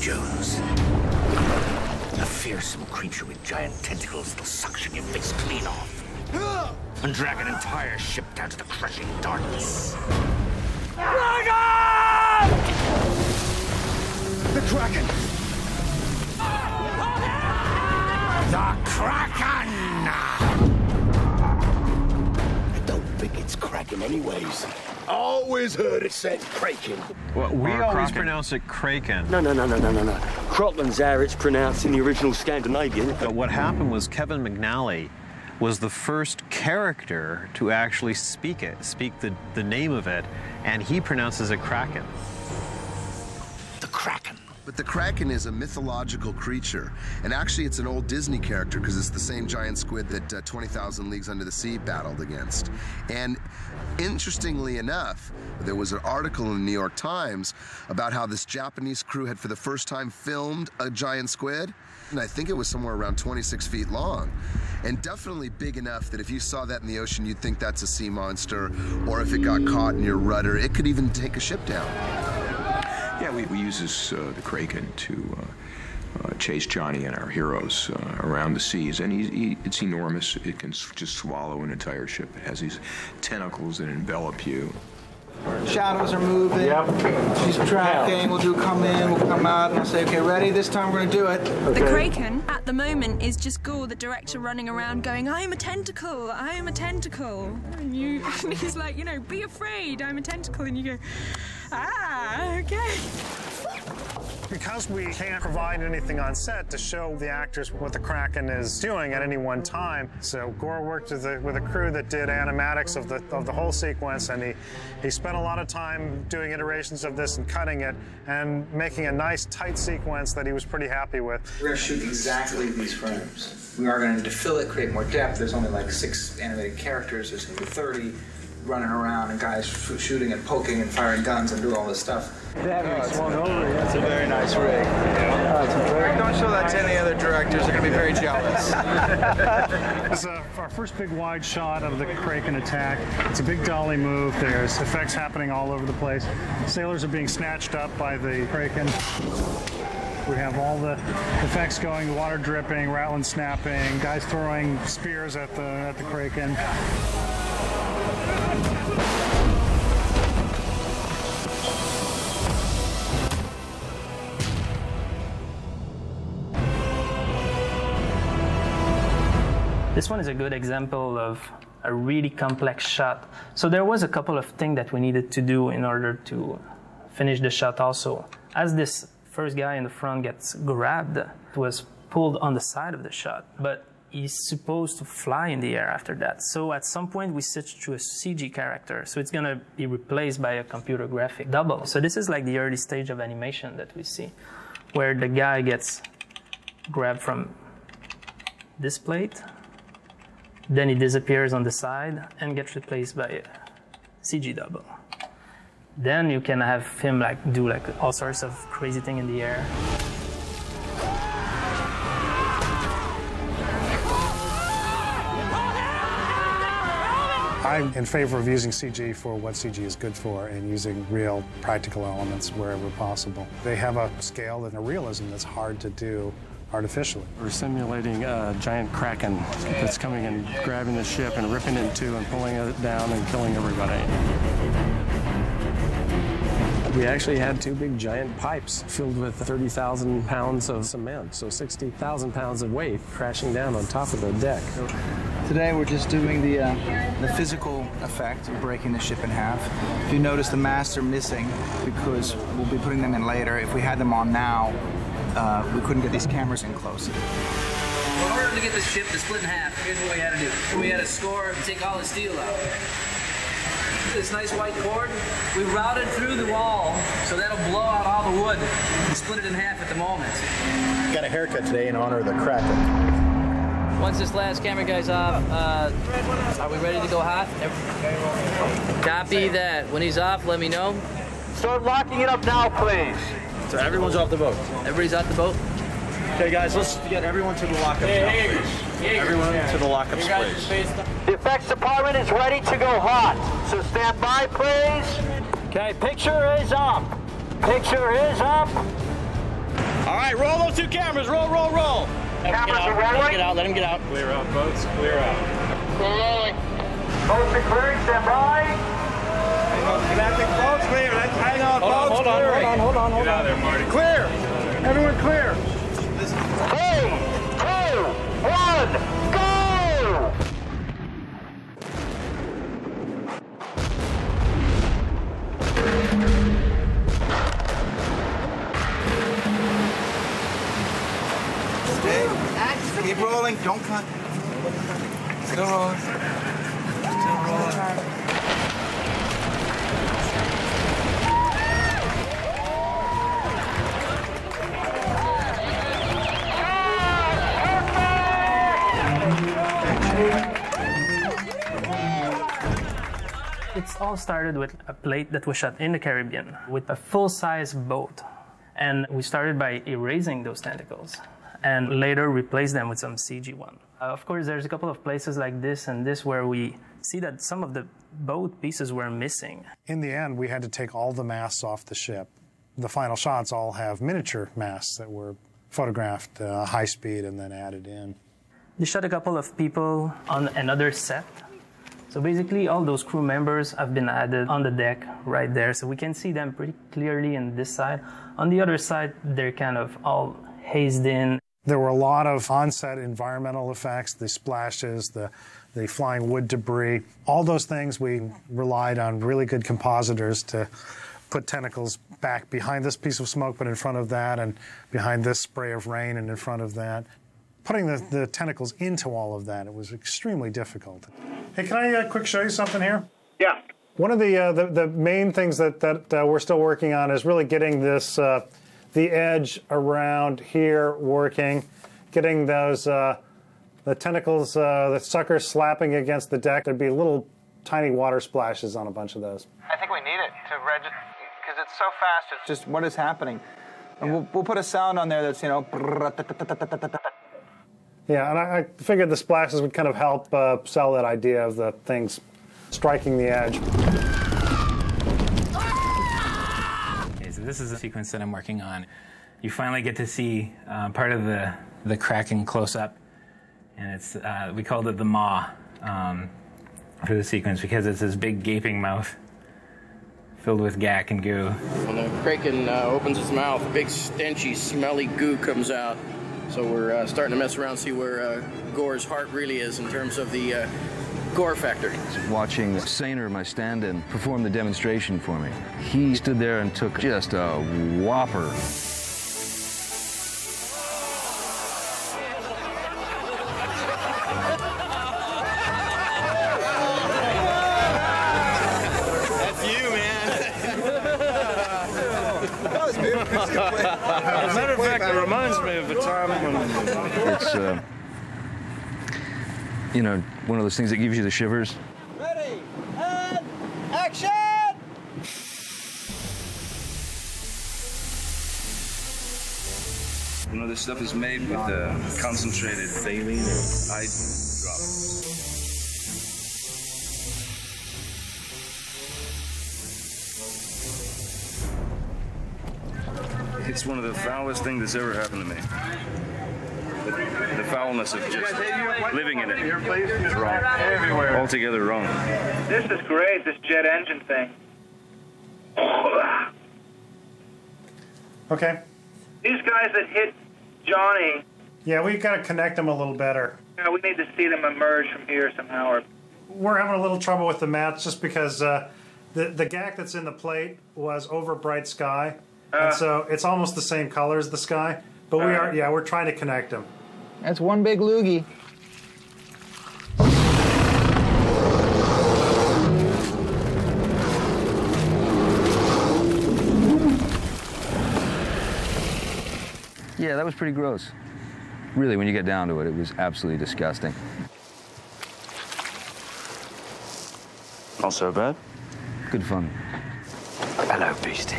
Jones. A fearsome creature with giant tentacles that'll suction your face clean off and drag an entire ship down to the crushing darkness. Kraken! The Kraken! The Kraken! I don't think it's Kraken anyways. Always heard it said Kraken. Well, we always pronounce it Kraken. No. Crocken's how it's pronounced in the original Scandinavian. But what happened was Kevin McNally was the first character to actually speak the name of it, and he pronounces it Kraken. The Kraken. But the Kraken is a mythological creature, and actually it's an old Disney character because it's the same giant squid that 20,000 Leagues Under the Sea battled against. And interestingly enough, there was an article in the New York Times about how this Japanese crew had for the first time filmed a giant squid, and I think it was somewhere around 26 feet long. And definitely big enough that if you saw that in the ocean, you'd think that's a sea monster, or if it got caught in your rudder, it could even take a ship down. Yeah, we use the Kraken to chase Johnny and our heroes around the seas, and it's enormous. It can just swallow an entire ship. It has these tentacles that envelop you. Shadows are moving. Yep. She's tracking. We'll come in, we'll come out, and we'll say, okay, ready? This time we're going to do it. Okay. The Kraken, at the moment, is just Gore, the director, running around going, I'm a tentacle, I am a tentacle. And he's like, be afraid, I'm a tentacle. And you go, okay. Because we can't provide anything on set to show the actors what the Kraken is doing at any one time, so Gore worked with a crew that did animatics of the whole sequence, and he spent a lot of time doing iterations of this and cutting it and making a nice tight sequence that he was pretty happy with. We're going to shoot exactly these frames. We are going to fill it, create more depth. There's only like 6 animated characters. There's going to be 30 running around and guys shooting and poking and firing guns and doing all this stuff. Swung over. That's a very nice rig. Don't show that to any other directors. They're going to be very jealous. This is our first big wide shot of the Kraken attack. It's a big dolly move. There's effects happening all over the place. Sailors are being snatched up by the Kraken. We have all the effects going, the water dripping, rattling, snapping, guys throwing spears at the Kraken. This one is a good example of a really complex shot. So there was a couple of things that we needed to do in order to finish the shot also. As this first guy in the front gets grabbed, it was pulled on the side of the shot, but he's supposed to fly in the air after that. So at some point we switched to a CG character, so it's gonna be replaced by a computer graphic double. So this is like the early stage of animation that we see, where the guy gets grabbed from this plate, then he disappears on the side and gets replaced by a CG double. Then you can have him do all sorts of crazy thing in the air. I'm in favor of using CG for what CG is good for and using real practical elements wherever possible. They have a scale and a realism that's hard to do artificially. We're simulating a giant Kraken that's coming and grabbing the ship and ripping it in two and pulling it down and killing everybody. We actually had 2 big giant pipes filled with 30,000 pounds of cement, so 60,000 pounds of weight crashing down on top of the deck. Today we're just doing the physical effect of breaking the ship in half. If you notice, the masts are missing because we'll be putting them in later. If we had them on now, we couldn't get these cameras in close. In order to get the ship to split in half, here's what we had to do. We had to score and take all the steel out. This nice white cord, we routed through the wall, so that'll blow out all the wood and split it in half at the moment. Got a haircut today in honor of the Kraken. Once this last camera guy's off, are we ready to go hot? Copy that. When he's off, let me know. Start locking it up now, please. So everyone's off the boat. Everybody's off the boat? Okay, guys, let's get everyone to the lockup now, please. Everyone to the lockups, please. The effects department is ready to go hot, so stand by, please. Okay, picture is up. Picture is up. right, roll those two cameras. Roll, roll, roll. Cameras are rolling. Let him get out, let him get out. Clear out, boats, clear out. We're rolling. Boats are clearing, stand by. Boats clear. Let's hang on. Hold on. Get out of there, Marty. Clear. Everyone clear. 3, 2, 1, go! Stay. Keep rolling. Don't cut. Still rolling. Still rolling. It's all started with a plate that was shot in the Caribbean with a full-size boat. And we started by erasing those tentacles and later replaced them with some CG one. Of course, there's a couple of places like this and this where we see that some of the boat pieces were missing. In the end, we had to take all the masts off the ship. The final shots all have miniature masts that were photographed high speed and then added in. They shot a couple of people on another set. So basically, all those crew members have been added on the deck right there, so we can see them pretty clearly in this side. On the other side, they're kind of all hazed in. There were a lot of on-set environmental effects, the splashes, the flying wood debris. All those things we relied on really good compositors to put tentacles back behind this piece of smoke, but in front of that, and behind this spray of rain and in front of that. Putting the tentacles into all of that, it was extremely difficult. Hey, can I quick show you something here? Yeah. One of the main things that we're still working on is really getting this, the edge around here working, getting those, the tentacles, the suckers slapping against the deck. There'd be little tiny water splashes on a bunch of those. I think we need it to register, because it's so fast, it's just what is happening. And we'll put a sound on there that's, you know, yeah, and I figured the splashes would kind of help sell that idea of the things striking the edge. Okay, so this is a sequence that I'm working on. You finally get to see part of the Kraken close up, and it's we called it the maw for the sequence because it's this big gaping mouth filled with gack and goo. When the Kraken opens its mouth, a big stenchy, smelly goo comes out. So we're starting to mess around, see where Gore's heart really is in terms of the gore factor. Watching Sainer, my stand-in, perform the demonstration for me. He stood there and took just a whopper. That's you, man. That was beautiful. As a matter of fact, it reminds me of the time when... It's, you know, one of those things that gives you the shivers. Ready, and action! You know, this stuff is made with concentrated saline eye drops. It's one of the foulest things that's ever happened to me. The foulness of just living in it is wrong. Everywhere. Altogether wrong. This is great, this jet engine thing. Okay. These guys that hit Johnny, Yeah, we've got to connect them a little better. we need to see them emerge from here somehow. Or We're having a little trouble with the mats just because the gack that's in the plate was over bright sky. And so it's almost the same color as the sky. But we're trying to connect them. That's one big loogie. Yeah, that was pretty gross. Really, when you get down to it, it was absolutely disgusting. Not so bad. Good fun. Hello, Beastie.